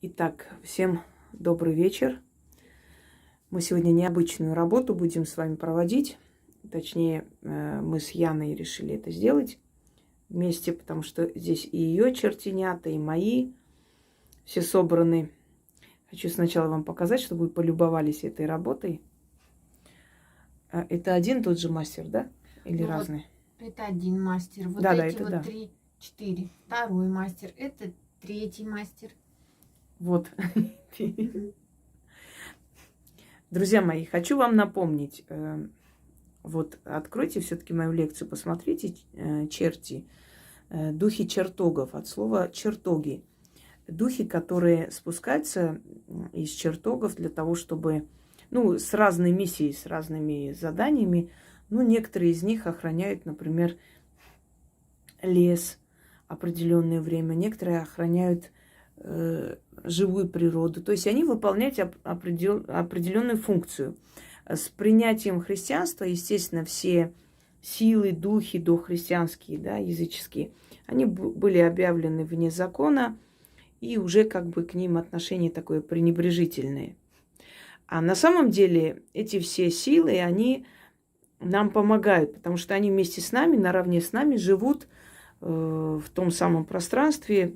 Итак, всем добрый вечер. Мы сегодня необычную работу будем с вами проводить. Точнее, мы с Яной решили это сделать вместе, потому что здесь и ее чертенята, и мои все собраны. Хочу сначала вам показать, чтобы вы полюбовались этой работой. Это один тот же мастер, да? Или разные? Вот это один мастер. Вот да, эти это вот да. 3-4. Второй мастер. Это третий мастер. Вот. Друзья мои, хочу вам напомнить. Вот откройте все-таки мою лекцию, посмотрите черти, духи чертогов, от слова чертоги. Духи, которые спускаются из чертогов для того, чтобы, с разной миссией, с разными заданиями. Некоторые из них охраняют, например, лес определенное время, некоторые охраняют живую природу. То есть они выполняют определенную функцию. С принятием христианства, естественно, все силы, духи дохристианские, да, языческие, они были объявлены вне закона, и уже как бы к ним отношение такое пренебрежительное. А на самом деле эти все силы, они нам помогают, потому что они вместе с нами, наравне с нами живут в том самом пространстве,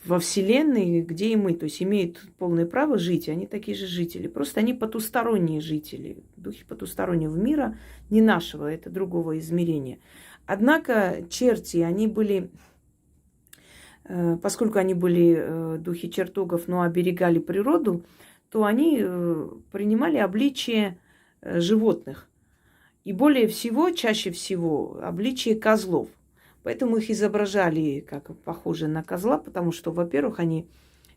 во Вселенной, где и мы, то есть имеют полное право жить, они такие же жители. Просто они потусторонние жители, духи потустороннего мира, не нашего, это другого измерения. Однако черти, они были, поскольку они были духи чертогов, но оберегали природу, то они принимали обличие животных. И более всего, чаще всего, обличие козлов. Поэтому их изображали как похожие на козла, потому что, во-первых, они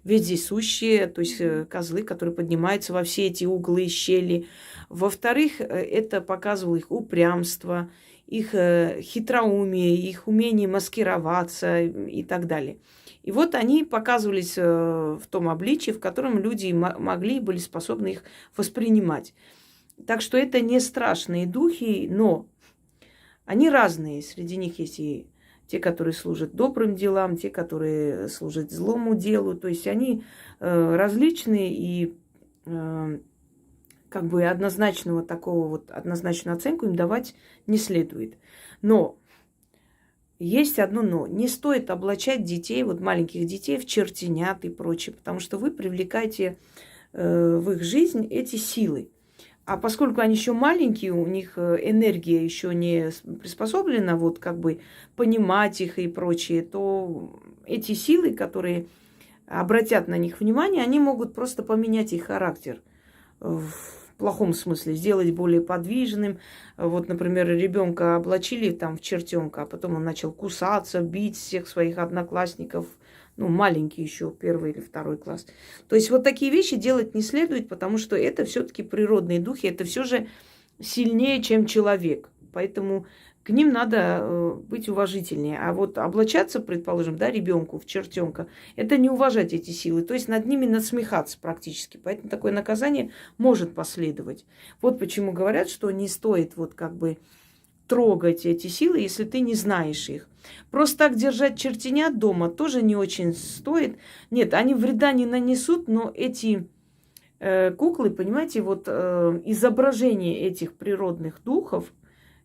вездесущие, то есть козлы, которые поднимаются во все эти углы и щели. Во-вторых, это показывало их упрямство, их хитроумие, их умение маскироваться и так далее. И вот они показывались в том обличии, в котором люди могли и были способны их воспринимать. Так что это не страшные духи, но они разные. Среди них есть и те, которые служат добрым делам, те, которые служат злому делу. То есть они различные, и как бы однозначную оценку им давать не следует. Но есть одно но. Не стоит облачать детей, маленьких детей, в чертенят и прочее, потому что вы привлекаете в их жизнь эти силы. А поскольку они еще маленькие, у них энергия еще не приспособлена, понимать их и прочее, то эти силы, которые обратят на них внимание, они могут просто поменять их характер в плохом смысле, сделать более подвижным. Например, ребенка облачили в чертенка, а потом он начал кусаться, бить всех своих одноклассников, маленький еще, 1 или 2 класс. То есть такие вещи делать не следует, потому что это все-таки природные духи, это все же сильнее, чем человек. Поэтому к ним надо быть уважительнее. А облачаться, предположим, ребенку в чертенка, это не уважать эти силы, то есть над ними насмехаться практически. Поэтому такое наказание может последовать. Вот почему говорят, что не стоит трогать эти силы, если ты не знаешь их. Просто так держать чертенят дома тоже не очень стоит. Нет, они вреда не нанесут, но эти куклы, понимаете, изображение этих природных духов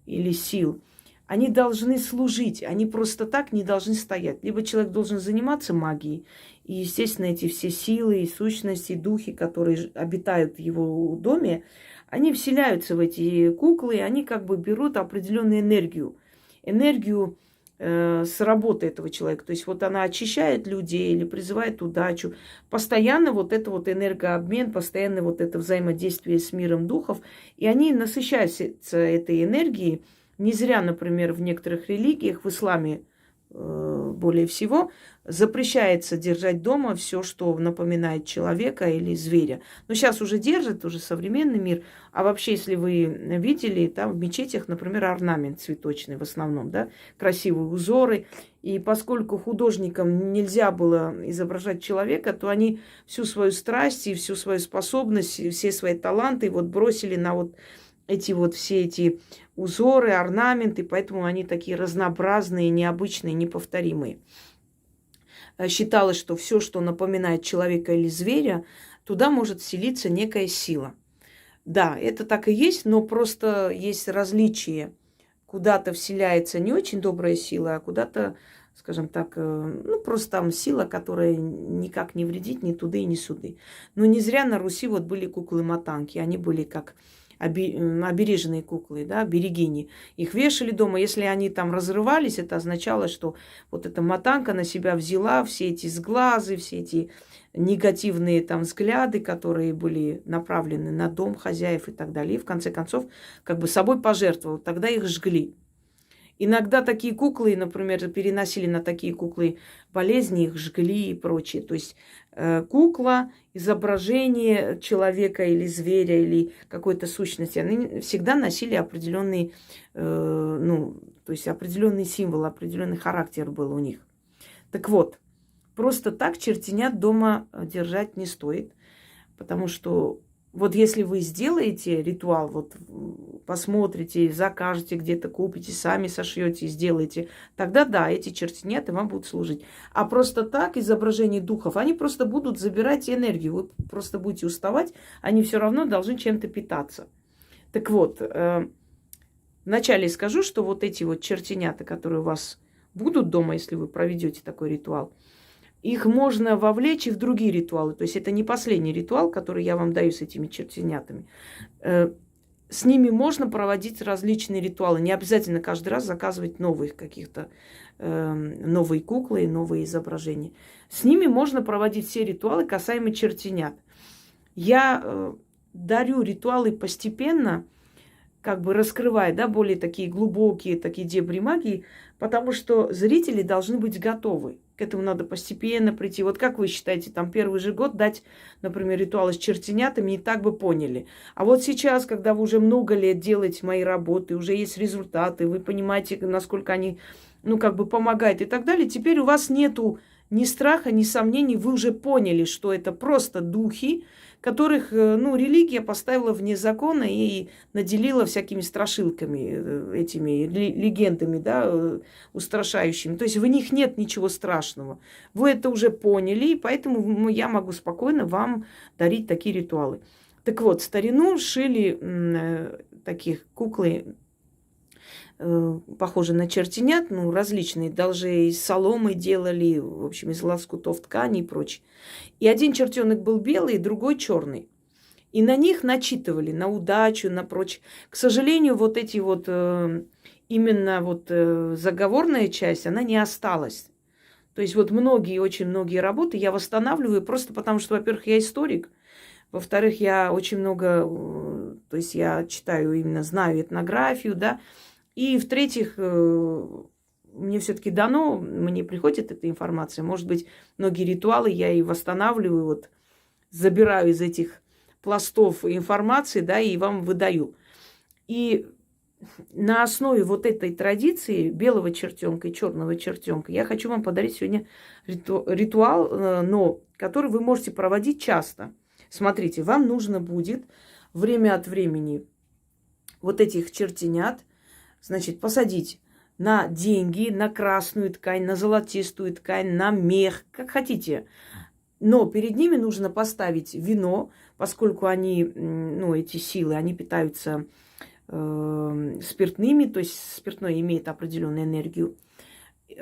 или сил, они должны служить, они просто так не должны стоять. Либо человек должен заниматься магией, и, естественно, эти все силы и сущности, духи, которые обитают в его доме, они вселяются в эти куклы, и они берут определенную энергию с работы этого человека. То есть она очищает людей или призывает удачу. Постоянно энергообмен, постоянно это взаимодействие с миром духов, и они насыщаются этой энергией. Не зря, например, в некоторых религиях, в исламе более всего, запрещается держать дома все, что напоминает человека или зверя. Но сейчас уже держит, уже современный мир. А вообще, если вы видели, там в мечетях, например, орнамент цветочный в основном, красивые узоры. И поскольку художникам нельзя было изображать человека, то они всю свою страсть и всю свою способность, и все свои таланты бросили на все эти узоры, орнаменты, поэтому они такие разнообразные, необычные, неповторимые. считалось, что все, что напоминает человека или зверя, туда может вселиться некая сила. Да, это так и есть, но просто есть различие. Куда-то вселяется не очень добрая сила, а куда-то, скажем так, ну, просто там сила, которая никак не вредит ни туды, ни сюды. Но не зря на Руси вот были куклы-матанки. Они были как обереженные куклы, да, берегини. Их вешали дома. Если они там разрывались, это означало, что вот эта матанка на себя взяла все эти сглазы, все эти негативные там взгляды, которые были направлены на дом хозяев и так далее. И в конце концов, как бы собой пожертвовал. Тогда их жгли. Иногда такие куклы, например, переносили на такие куклы болезни, их жгли и прочее. То есть кукла, изображение человека или зверя, или какой-то сущности, они всегда носили определенный, ну, то есть определенный символ, определенный характер был у них. Так вот, просто так чертенят дома держать не стоит, потому что вот если вы сделаете ритуал, вот посмотрите, закажете где-то, купите, сами сошьете и сделаете, тогда да, эти чертенята вам будут служить. А просто так изображение духов, они просто будут забирать энергию. Вы просто будете уставать, они все равно должны чем-то питаться. Так вот, вначале скажу, что вот эти вот чертенята, которые у вас будут дома, если вы проведете такой ритуал, их можно вовлечь и в другие ритуалы. То есть это не последний ритуал, который я вам даю с этими чертенятами. С ними можно проводить различные ритуалы. Не обязательно каждый раз заказывать новых каких-то, новые куклы, новые изображения. С ними можно проводить все ритуалы, касаемо чертенят. Я дарю ритуалы постепенно, как бы раскрывая, да, более такие глубокие, такие дебри магии, потому что зрители должны быть готовы. К этому надо постепенно прийти. Вот как вы считаете, там первый же год дать, например, ритуалы с чертенятами, и так бы поняли. А вот сейчас, когда вы уже много лет делаете мои работы, уже есть результаты, вы понимаете, насколько они, ну, как бы помогают и так далее, теперь у вас нету ни страха, ни сомнений, вы уже поняли, что это просто духи, которых, ну, религия поставила вне закона и наделила всякими страшилками, этими легендами, да, устрашающими. То есть в них нет ничего страшного. Вы это уже поняли, и поэтому я могу спокойно вам дарить такие ритуалы. Так вот, в старину шили таких куклы, похожие на чертенят, ну, различные, даже из соломы делали, в общем, из лоскутов ткани и прочее. И один чертенок был белый, другой черный. И на них начитывали, на удачу, на прочее. К сожалению, вот эти вот, именно вот заговорная часть, она не осталась. То есть вот многие, очень многие работы я восстанавливаю просто потому, что, во-первых, я историк, во-вторых, я очень много, то есть я читаю именно, знаю этнографию, да, и в-третьих, мне все-таки дано, мне приходит эта информация. Может быть, многие ритуалы я и восстанавливаю, вот забираю из этих пластов информации, да, и вам выдаю. И на основе вот этой традиции белого чертенка и черного чертенка я хочу вам подарить сегодня ритуал, но который вы можете проводить часто. Смотрите, вам нужно будет время от времени вот этих чертенят, значит, посадить на деньги, на красную ткань, на золотистую ткань, на мех, как хотите. Но перед ними нужно поставить вино, поскольку они, ну, эти силы, они питаются спиртными, то есть спиртное имеет определенную энергию.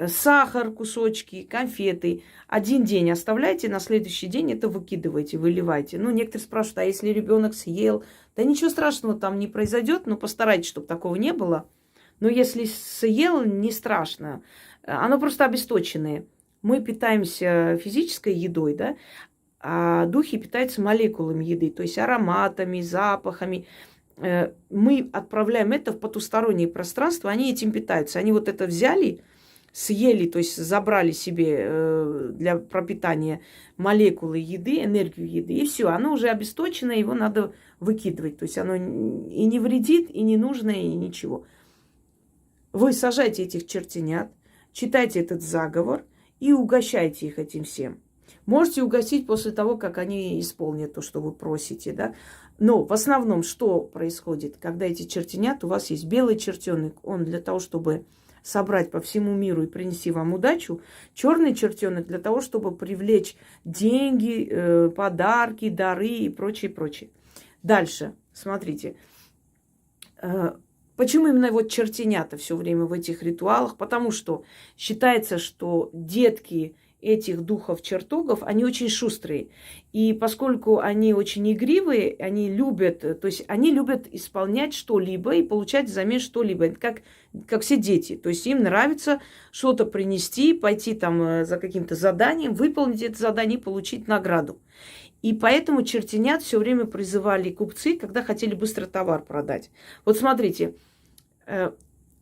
Сахар, кусочки, конфеты. Один день оставляйте, на следующий день это выкидывайте, выливайте. Ну, некоторые спрашивают, а если ребенок съел? Да ничего страшного там не произойдет, но постарайтесь, чтобы такого не было. Но если съел, не страшно. Оно просто обесточенное. Мы питаемся физической едой, да, а духи питаются молекулами еды, то есть ароматами, запахами. Мы отправляем это в потустороннее пространство, они этим питаются. Они вот это взяли, съели, то есть забрали себе для пропитания молекулы еды, энергию еды, и все, оно уже обесточено, его надо выкидывать. То есть оно и не вредит, и не нужно, и ничего. Вы сажайте этих чертенят, читайте этот заговор и угощайте их этим всем. Можете угостить после того, как они исполнят то, что вы просите, да. Но в основном что происходит, когда эти чертенят, у вас есть белый чертенок, он для того, чтобы собрать по всему миру и принести вам удачу. Черный чертенок для того, чтобы привлечь деньги, подарки, дары и прочее, прочее. Дальше, смотрите. Почему именно вот чертенята все время в этих ритуалах? Потому что считается, что детки этих духов-чертогов, они очень шустрые. И поскольку они очень игривые, они любят, то есть они любят исполнять что-либо и получать взамен что-либо. Это как все дети. То есть им нравится что-то принести, пойти там за каким-то заданием, выполнить это задание и получить награду. И поэтому чертенят все время призывали купцы, когда хотели быстро товар продать. Вот смотрите,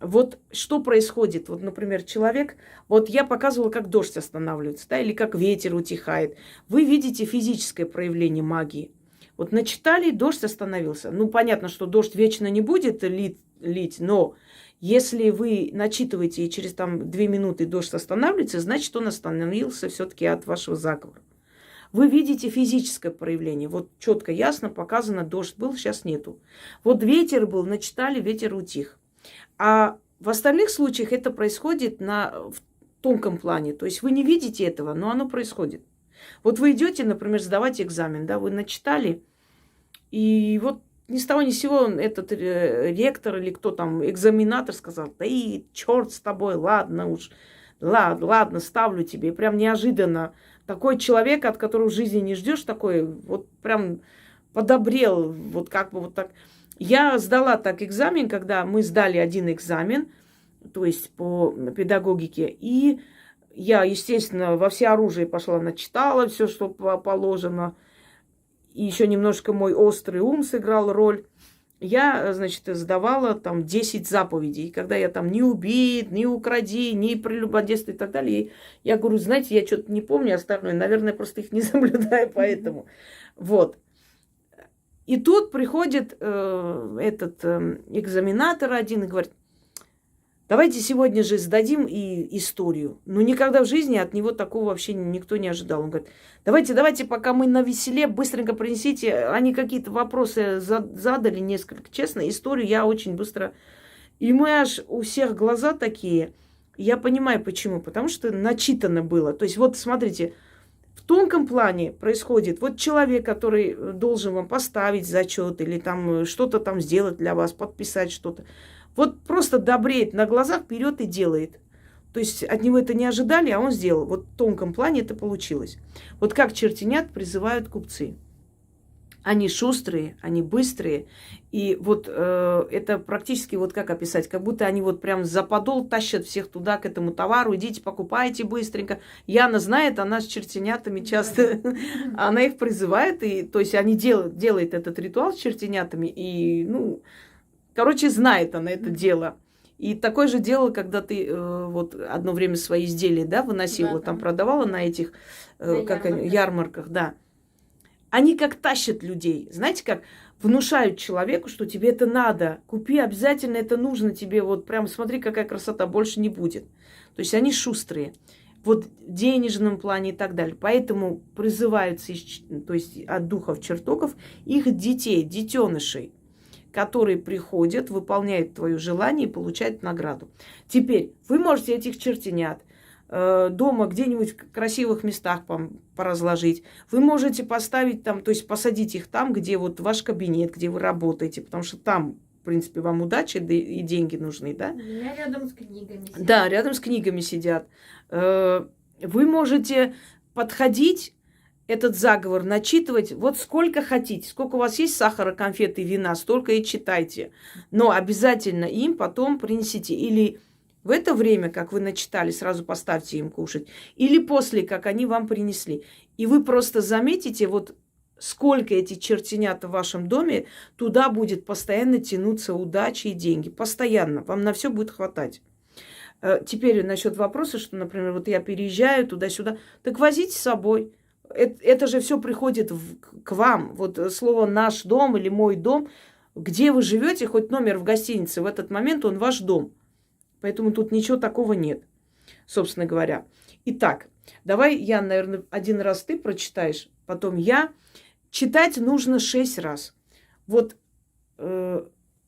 вот что происходит. Вот, например, человек, вот я показывала, как дождь останавливается, да, или как ветер утихает. Вы видите физическое проявление магии. Вот начитали, дождь остановился. Ну, понятно, что дождь вечно не будет лить, но если вы начитываете, и через там 2 минуты дождь останавливается, значит, он остановился все-таки от вашего заговора. Вы видите физическое проявление. Вот четко, ясно показано, дождь был, сейчас нету. Вот ветер был, начитали, ветер утих. А в остальных случаях это происходит в тонком плане. То есть вы не видите этого, но оно происходит. Вот вы идете, например, сдавать экзамен, да, вы начитали, и вот ни с того ни с сего этот ректор или кто там, экзаменатор сказал: да и черт с тобой, ладно уж, ладно, ставлю тебе. И прям неожиданно такой человек, от которого в жизни не ждешь, такой вот прям подобрел, вот как бы вот так. Я сдала так экзамен, когда мы сдали один экзамен, то есть по педагогике, и я, естественно, во всеоружие пошла, начитала все, что положено, и еще немножко мой острый ум сыграл роль. Я, значит, сдавала там 10 заповедей. И когда я там не убей, не укради, не прелюбодействуй и так далее, я говорю, знаете, я что-то не помню остальное, наверное, просто их не соблюдаю, поэтому. Вот. И тут приходит этот экзаменатор один и говорит: давайте сегодня же сдадим и историю. Ну, никогда в жизни от него такого вообще никто не ожидал. Он говорит: давайте, пока мы на веселе, быстренько принесите. Они какие-то вопросы задали несколько. Честно, историю я очень быстро... И мы аж у всех глаза такие. Я понимаю, почему. Потому что начитано было. То есть вот смотрите, в тонком плане происходит. Вот человек, который должен вам поставить зачет или там что-то там сделать для вас, подписать что-то. Вот просто добреет на глазах, вперед и делает. То есть от него это не ожидали, а он сделал. Вот в тонком плане это получилось. Вот как чертенят призывают купцы. Они шустрые, они быстрые. И вот это практически, вот как описать, как будто они вот прям за подол тащат всех туда, к этому товару. Идите, покупайте быстренько. Яна знает, она с чертенятами часто, она их призывает. И, то есть они делает этот ритуал с чертенятами. И, ну, короче, знает она это дело. И такое же дело, когда ты вот одно время свои изделия, да, выносила, там продавала на этих ярмарках, да. Они как тащат людей. Знаете, как внушают человеку, что тебе это надо. Купи, обязательно это нужно тебе. Вот прям смотри, какая красота, больше не будет. То есть они шустрые. Вот в денежном плане и так далее. Поэтому призываются то есть от духов чертогов их детей, детенышей, которые приходят, выполняют твое желание и получают награду. Теперь вы можете этих чертенят дома где-нибудь в красивых местах поразложить. Вы можете поставить там, то есть посадить их там, где вот ваш кабинет, где вы работаете, потому что там, в принципе, вам удача и деньги нужны, да? Я рядом с книгами сидят. Да, рядом с книгами сидят. Вы можете подходить, этот заговор начитывать вот сколько хотите. Сколько у вас есть сахара, конфеты, вина, столько и читайте. Но обязательно им потом принесите. Или в это время, как вы начитали, сразу поставьте им кушать. Или после, как они вам принесли. И вы просто заметите, вот сколько эти чертенят в вашем доме, туда будет постоянно тянуться удача и деньги. Постоянно. Вам на все будет хватать. Теперь насчет вопроса, что, например, вот я переезжаю туда-сюда. Так возите с собой. Это же все приходит к вам. Вот слово «наш дом» или «мой дом». Где вы живете, хоть номер в гостинице, в этот момент он ваш дом. Поэтому тут ничего такого нет, собственно говоря. Итак, давай я, наверное, один раз ты прочитаешь, потом я. Читать нужно 6 раз. Вот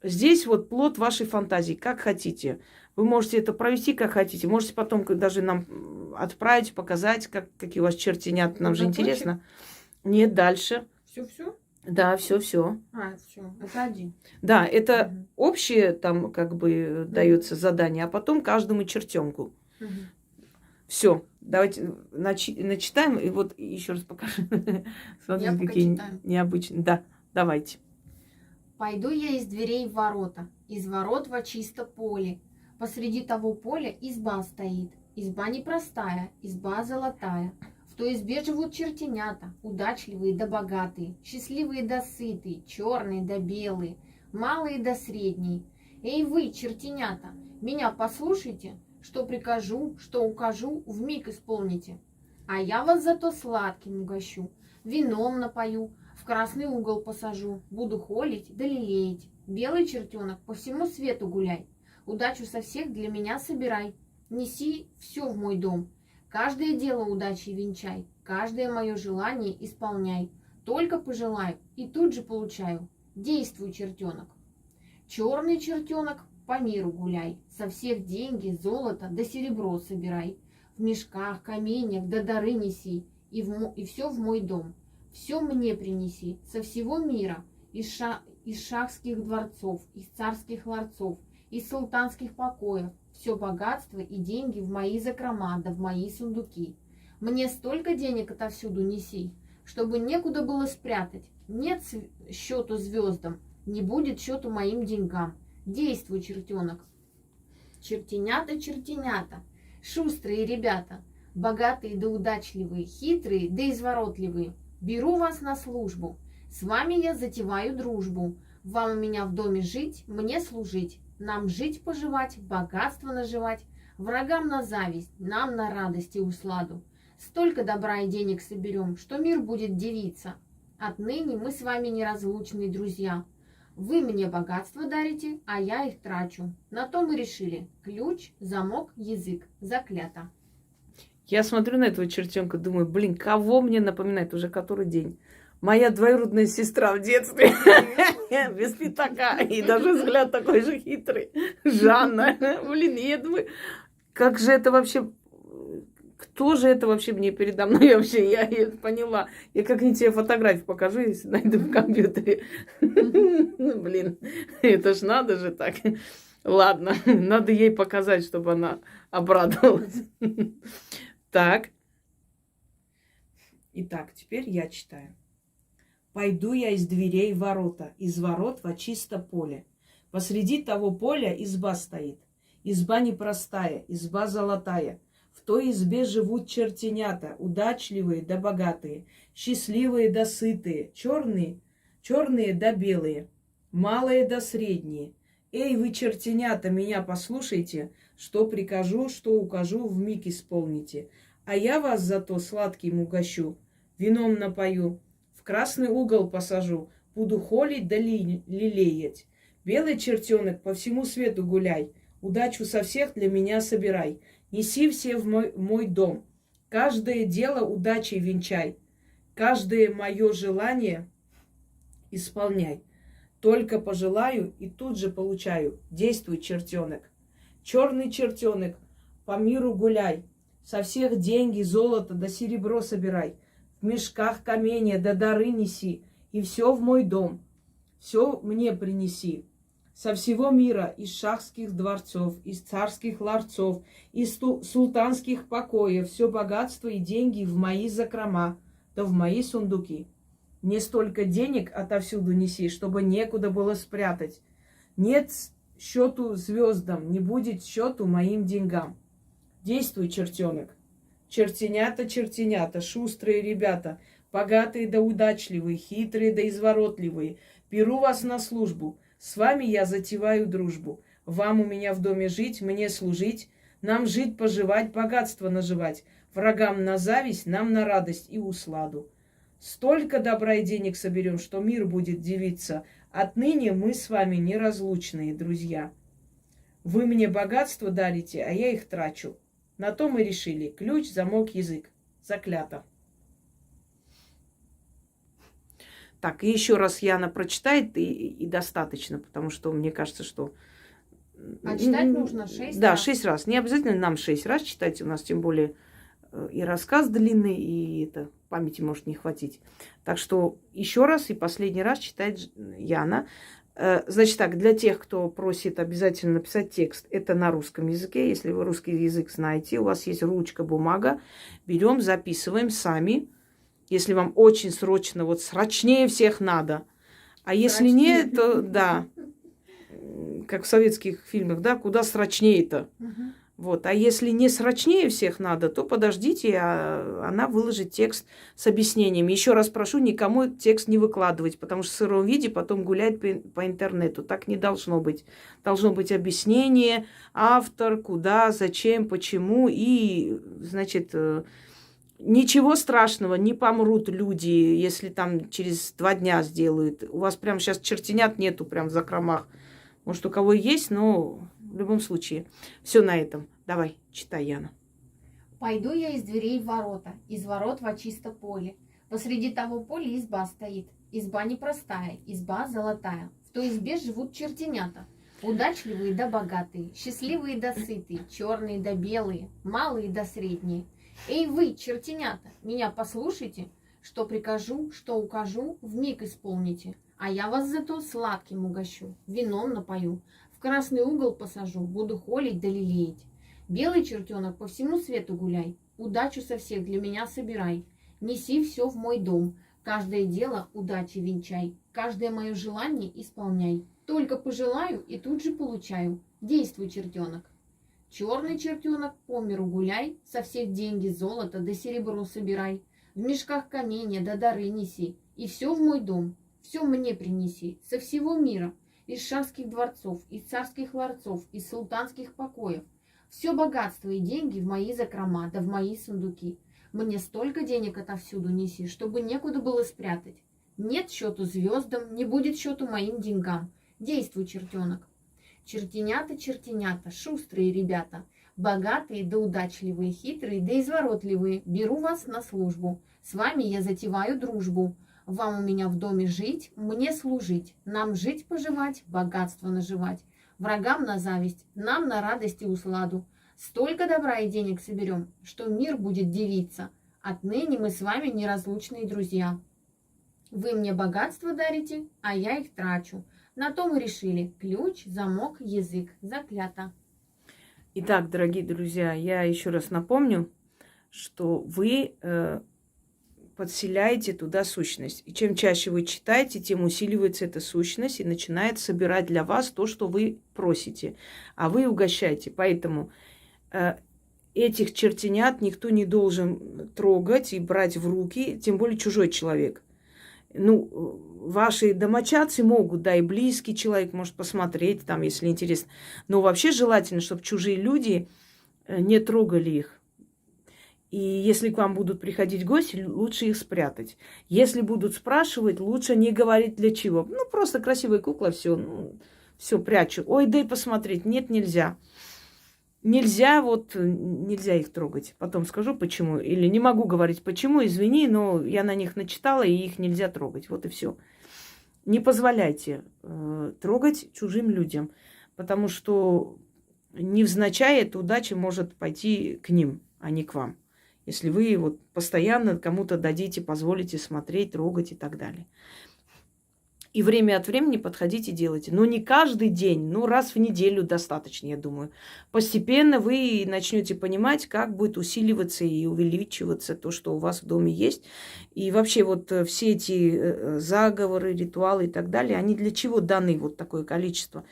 здесь вот плод вашей фантазии, как хотите. Вы можете это провести как хотите. Можете потом даже нам отправить, показать, какие у вас чертенята. Нам же интересно. Нет, дальше. Все? Да, все. Все. Это один. Да, это общее там как бы дается задание, а потом каждому чертенку. Все, давайте начитаем, и вот еще раз покажу. Смотрите, какие необычные. Да, давайте. Пойду я из дверей в ворота, из ворот во чисто поле. Посреди того поля изба стоит. Изба непростая, изба золотая. В той избе живут чертенята, удачливые да богатые, счастливые да сытые, черные да белые, малые да средние. Эй вы, чертенята, меня послушайте, что прикажу, что укажу, вмиг исполните. А я вас зато сладким угощу, вином напою, в красный угол посажу, буду холить да лелеять. Белый чертенок, по всему свету гуляй, удачу со всех для меня собирай, неси все в мой дом. Каждое дело удачей венчай, каждое мое желание исполняй. Только пожелаю и тут же получаю. Действуй, чертенок. Черный чертенок, по миру гуляй, со всех деньги, золото да серебро собирай. В мешках, каменьях да дары неси, и все в мой дом. Все мне принеси, со всего мира, из шахских дворцов, из царских ларцов, из султанских покоев, все богатство и деньги в мои закрома, да в мои сундуки. Мне столько денег отовсюду неси, чтобы некуда было спрятать. Нет счету звездам, не будет счету моим деньгам. Действуй, чертенок. Чертенята, чертенята, шустрые ребята, богатые да удачливые, хитрые да изворотливые. Беру вас на службу, с вами я затеваю дружбу. Вам у меня в доме жить, мне служить. Нам жить-поживать, богатство наживать, врагам на зависть, нам на радость и усладу. Столько добра и денег соберем, что мир будет дивиться. Отныне мы с вами неразлучные друзья. Вы мне богатство дарите, а я их трачу. На то мы решили. Ключ, замок, язык. Заклято. Я смотрю на этого чертенка, думаю, блин, кого мне напоминает уже который день? Моя двоюродная сестра в детстве, без пятака, и даже взгляд такой же хитрый. Жанна, блин, я думаю, как же это вообще, кто же это вообще мне передо мной вообще, я это поняла. Я как-нибудь тебе фотографию покажу, если найду в компьютере. Блин, это ж надо же так. Ладно, надо ей показать, чтобы она обрадовалась. Так. Итак, теперь я читаю. Пойду я из дверей в ворота, из ворот во чисто поле. Посреди того поля изба стоит. Изба непростая, изба золотая. В той избе живут чертенята, удачливые да богатые, счастливые да сытые, черные да белые, малые да средние. Эй, вы, чертенята, меня послушайте, что прикажу, что укажу, вмиг исполните. А я вас зато сладким угощу, вином напою, в красный угол посажу, буду холить да лелеять. Белый чертенок, по всему свету гуляй, удачу со всех для меня собирай. Неси все в мой дом, каждое дело удачей венчай, каждое мое желание исполняй. Только пожелаю и тут же получаю. Действуй, чертенок. Черный чертенок, по миру гуляй, со всех деньги, золото да серебро собирай, в мешках каменья да дары неси, и все в мой дом, все мне принеси. Со всего мира, из шахских дворцов, из царских ларцов, из султанских покоев, все богатство и деньги в мои закрома, да в мои сундуки. Не столько денег отовсюду неси, чтобы некуда было спрятать. Нет счету звездам, не будет счету моим деньгам. Действуй, чертенок. Чертенята, чертенята, шустрые ребята, богатые да удачливые, хитрые да изворотливые. Беру вас на службу. С вами я затеваю дружбу. Вам у меня в доме жить, мне служить, нам жить, поживать, богатство наживать, врагам на зависть, нам на радость и усладу. Столько добра и денег соберем, что мир будет дивиться. Отныне мы с вами неразлучные друзья. Вы мне богатство дарите, а я их трачу. На то мы решили. Ключ, замок, язык. Заклято. Так, и еще раз Яна прочитает, и достаточно, потому что мне кажется, что А читать нужно 6 Да, раз. 6 раз. Не обязательно нам 6 раз читать. У нас тем более и рассказ длинный, и это памяти может не хватить. Так что еще раз и последний раз читает Яна. Значит так, для тех, кто просит обязательно написать текст, это на русском языке. Если вы русский язык знаете, у вас есть ручка, бумага, берем, записываем сами. Если вам очень срочно, вот срочнее всех надо. А если нет, то да, как в советских фильмах, да, куда срочнее-то. Мгм. Вот. А если не срочнее всех надо, то подождите, она выложит текст с объяснениями. Еще раз прошу, никому текст не выкладывать, потому что в сыром виде потом гулять по интернету. Так не должно быть. Должно быть объяснение, автор, куда, зачем, почему. И, значит, ничего страшного, не помрут люди, если там через 2 дня сделают. У вас прямо сейчас чертенят нету прям в закромах. Может, у кого есть, но в любом случае. Все на этом. Давай, читай, Яна. Пойду я из дверей в ворота, из ворот во чисто поле. Посреди того поля изба стоит. Изба непростая, изба золотая. В той избе живут чертенята. Удачливые да богатые, счастливые да сытые, черные да белые, малые да средние. Эй вы, чертенята, меня послушайте, что прикажу, что укажу, вмиг исполните. А я вас зато сладким угощу, вином напою, в красный угол посажу, буду холить да лелеять. Белый чертенок, по всему свету гуляй, удачу со всех для меня собирай. Неси все в мой дом, каждое дело удачи венчай, каждое мое желание исполняй. Только пожелаю и тут же получаю. Действуй, чертенок. Черный чертенок, по миру гуляй, со всех деньги, золото да серебро собирай. В мешках каменья да дары неси, и все в мой дом, все мне принеси, со всего мира, из шахских дворцов, из царских ларцов, из султанских покоев. Все богатство и деньги в мои закрома, да в мои сундуки. Мне столько денег отовсюду неси, чтобы некуда было спрятать. Нет счету звездам, не будет счету моим деньгам. Действуй, чертенок. Чертенята, чертенята, шустрые ребята, богатые да удачливые, хитрые да изворотливые, беру вас на службу. С вами я затеваю дружбу. Вам у меня в доме жить, мне служить, нам жить-поживать, богатство наживать. Врагам на зависть, нам на радость и усладу. Столько добра и денег соберем, что мир будет дивиться. Отныне мы с вами неразлучные друзья. Вы мне богатство дарите, а я их трачу. На то мы решили. Ключ, замок, язык. Заклято. Итак, дорогие друзья, я еще раз напомню, что вы подселяете туда сущность. И чем чаще вы читаете, тем усиливается эта сущность и начинает собирать для вас то, что вы просите. А вы угощаете. Поэтому этих чертенят никто не должен трогать и брать в руки, тем более чужой человек. Ну, ваши домочадцы могут, да, и близкий человек может посмотреть, там, если интересно. Но вообще желательно, чтобы чужие люди не трогали их. И если к вам будут приходить гости, лучше их спрятать. Если будут спрашивать, лучше не говорить для чего. Ну, просто красивая кукла, все, все прячу. Ой, дай посмотреть. Нет, нельзя. Нельзя их трогать. Потом скажу, почему. Или не могу говорить, почему, извини, но я на них начитала, и их нельзя трогать. Вот и все. Не позволяйте трогать чужим людям, потому что невзначай эта удача может пойти к ним, а не к вам. Если вы вот постоянно кому-то дадите, позволите смотреть, трогать и так далее. И время от времени подходите и делайте. Но не каждый день, раз в неделю достаточно, я думаю. Постепенно вы начнете понимать, как будет усиливаться и увеличиваться то, что у вас в доме есть. И вообще вот все эти заговоры, ритуалы и так далее, они для чего даны вот такое количество?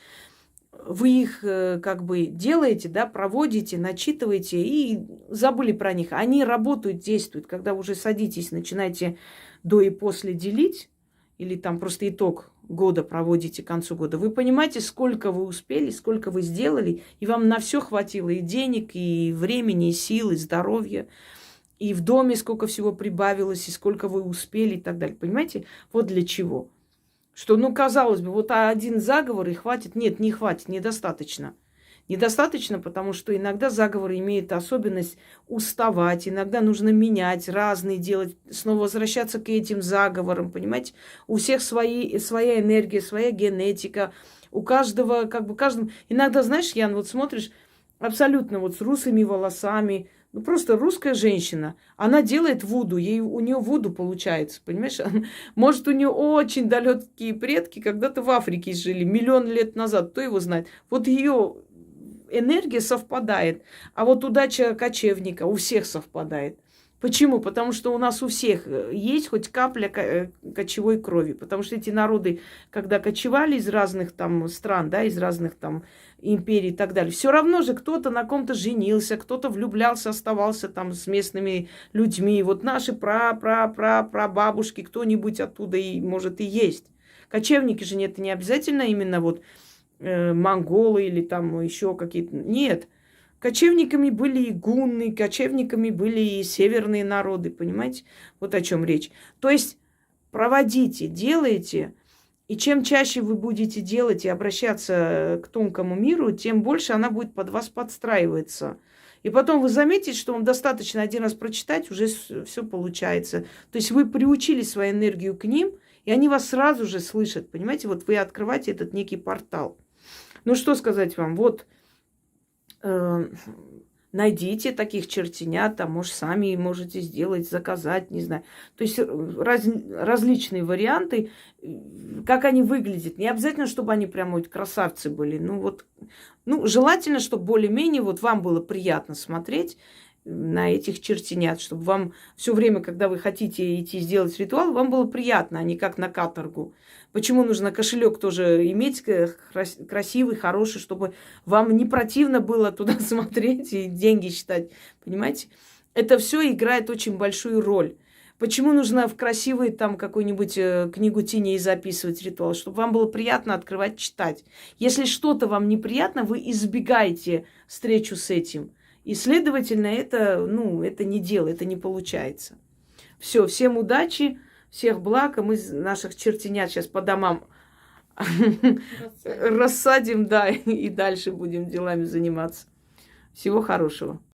Вы их как бы делаете, да, проводите, начитываете и забыли про них. Они работают, действуют. Когда вы уже садитесь, начинаете до и после делить, или там просто итог года проводите к концу года, вы понимаете, сколько вы успели, сколько вы сделали, и вам на все хватило и денег, и времени, и сил, и здоровья, и в доме сколько всего прибавилось, и сколько вы успели и так далее. Понимаете? Вот для чего. Что, казалось бы, вот один заговор и хватит. Нет, не хватит, недостаточно. Недостаточно, потому что иногда заговор имеет особенность уставать, иногда нужно менять, разные делать, снова возвращаться к этим заговорам, понимаете? У всех своя энергия, своя генетика, у каждого, как бы каждому... Иногда, знаешь, Ян, вот смотришь, абсолютно вот с русыми волосами, ну, просто русская женщина, она делает вуду, у нее вуду получается, понимаешь? Может, у нее очень далекие предки когда-то в Африке жили, миллион лет назад, кто его знает. Вот ее энергия совпадает, а вот удача кочевника у всех совпадает. Почему? Потому что у нас у всех есть хоть капля кочевой крови. Потому что эти народы, когда кочевали из разных там стран, да, из разных там империй и так далее, все равно же кто-то на ком-то женился, кто-то влюблялся, оставался там с местными людьми. Вот наши прабабушки, кто-нибудь оттуда и может и есть. Кочевники же нет, не обязательно именно вот монголы или там еще какие-то. Нет. Кочевниками были и гунны, кочевниками были и северные народы, понимаете? Вот о чем речь. То есть проводите, делайте, и чем чаще вы будете делать и обращаться к тонкому миру, тем больше она будет под вас подстраиваться. И потом вы заметите, что вам достаточно один раз прочитать, уже все получается. То есть вы приучили свою энергию к ним, и они вас сразу же слышат, понимаете? Вот вы открываете этот некий портал. Ну что сказать вам, вот... найдите таких чертенят, там, может, сами можете сделать, заказать, не знаю. То есть различные варианты, как они выглядят. Не обязательно, чтобы они прямо вот красавцы были. Ну, вот, ну, желательно, чтобы более-менее вот вам было приятно смотреть на этих чертенят, чтобы вам все время, когда вы хотите идти сделать ритуал, вам было приятно, а не как на каторгу. Почему нужно кошелек тоже иметь красивый, хороший, чтобы вам не противно было туда смотреть и деньги считать, понимаете? Это все играет очень большую роль. Почему нужно в красивой там какую-нибудь книгу теней записывать ритуал? Чтобы вам было приятно открывать, читать. Если что-то вам неприятно, вы избегаете встречу с этим. И, следовательно, это, ну, это не дело, это не получается. Все, всем удачи, всех благ. Мы наших чертенят сейчас по домам рассадим, да, и дальше будем делами заниматься. Всего хорошего.